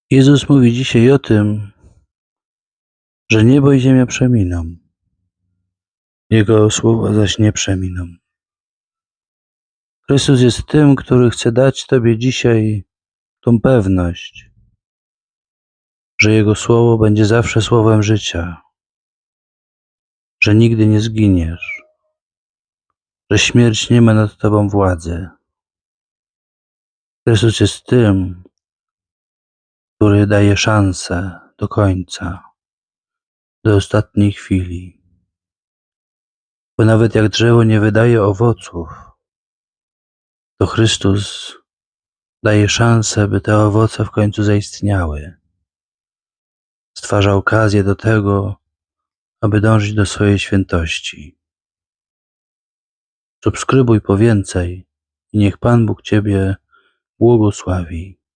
Jezus mówi dzisiaj o tym, że niebo i ziemia przeminą, Jego słowa zaś nie przeminą. Chrystus jest tym, który chce dać Tobie dzisiaj tą pewność, że Jego słowo będzie zawsze słowem życia, że nigdy nie zginiesz, że śmierć nie ma nad Tobą władzy. Chrystus jest tym, który daje szansę do końca, do ostatniej chwili. Bo nawet jak drzewo nie wydaje owoców, to Chrystus daje szansę, by te owoce w końcu zaistniały. Stwarza okazję do tego, aby dążyć do swojej świętości. Subskrybuj po więcej i niech Pan Bóg Ciebie błogosławi.